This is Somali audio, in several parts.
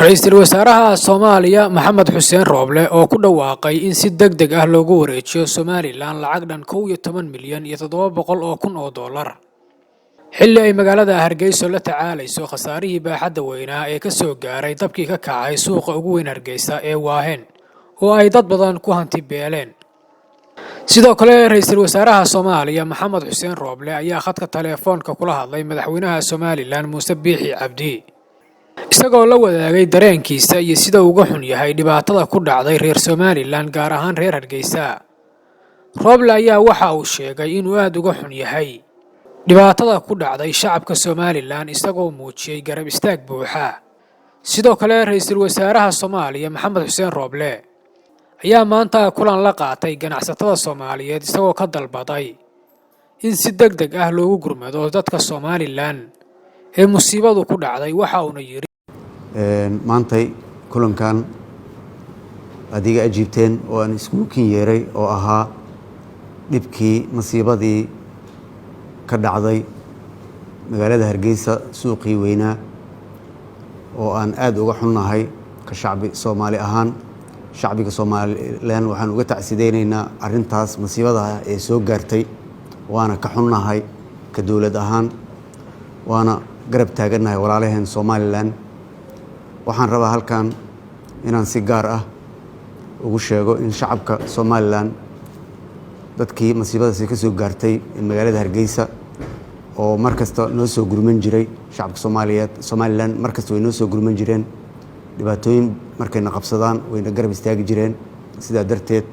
Ra'iisul Wasaaraha Soomaaliya Maxamed Xuseen Rooble oo ku dhawaaqay in si degdeg ah loogu wareejiyo Somaliland lacag dhan 11 milyan iyo 700 oo kun oo dollar xilli ay magaalada Hargeysa la tacaalayso khasaarihii baaxadda weynaa ee ka soo gaaray dabkii ka kacay suuqa ugu weyn Hargeysa ee Waaheen oo ay dad badan ku hanti beeleen. sidoo kale Ra'iisul Wasaaraha Soomaaliya Maxamed Xuseen Rooble ayaa khadka telefoonka kula hadlay madaxweynaha Somaliland Muuse Biixi Cabdi isagoo la wadaagay dareenkiisa iyo sida uu uga xun yahay dhibaatada ku dhacday reer Somaliland gaar ahaan reer Hargeysa. Rooble ayaa waxa uu sheegay inuu aad uga xun yahay dhibaatada ku dhacday shacabka Somaliland isagoo muujiyay garab istaag buuxa. sidoo kale Ra'iisul Wasaaraha Soomaaliya Maxamed Xuseen Rooble ayaa maanta kulan la qaatay ganacsatada Soomaaliyeed isagoo ka dalbaday in si degdeg ah loogu gurmado dadka Somaliland ee musiibadu ku dhacday. waxa uu yiri maantay kulankan adiga ajiibteen oo aan isku yeeray oo ahaa dhibkii masiibadii ka dhacday magaalada Hargeysa suuqii weynaa oo aan aad uga xunnahay ka shacbi Soomaali ahaan shacbiga Somaliland waxaan uga tacsideynaa arintaas masiibada ee soo gaartay waana ka xunnahay ka dawlad ahaan waana garab taaganahay walaalaheen Somaliland. waxaan rabaa halkan inaan si gaar ah ugu sheego in shacabka Somaliland dadkii masiibadaasi ka soo gaartay magaalada Hargeysa oo markasta noo soo gurman jiray shacabka Somaliland markasta way noo soo gurman jireen dhibaatooyin markayna qabsadaan wayna garab istaagi jireen. sidaa darteed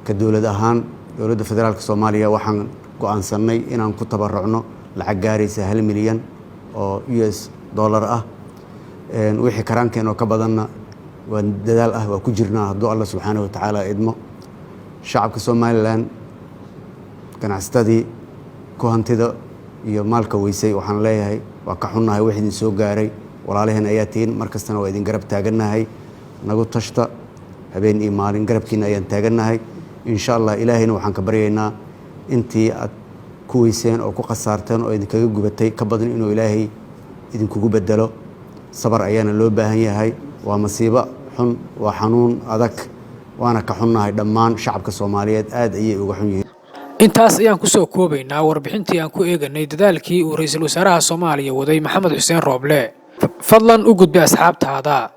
ka dawlad ahaan dawladda federaalka Soomaaliya waxaan go'aansanay inaan ku tabarucno lacag gaaraysa 1 milyan oo US dollar ah wixii karaankeena ka badanna waa dadaal ah waa ku jirnaa haddii Allah subhanahu wa ta'ala idmo. shacabka Somaliland ganacsatadii ku hantida iyo maalka weysay waxaan leeyahay waa ka xunnahay wixii idin soo gaaray walaalaheen ayaa tiin markastana waa idin garab taaganahay nagu tashta habeen iyo maalin garabkiina ayaan taaganahay insha Allah. ilaahayna waxaan ka baryaynaa intii aad ku weyseen oo ku qasaarteen oo idin kaga gubatay ka badan inuu ilaahay idin kugu bedelo. sabar ayaana loo baahan yahay waa masiibo xun waa xanuun adag waana ka xunnahay dhammaan shacabka Soomaaliyeed aad ayay uga xun yihiin. intaas ayaan ku soo koobaynaa warbixintii aan ku eeganay dadaalkii uu Ra'iisul Wasaaraha Soomaaliya waday Maxamed Xuseen Rooble. fadlan u gudbi asxaabtaada.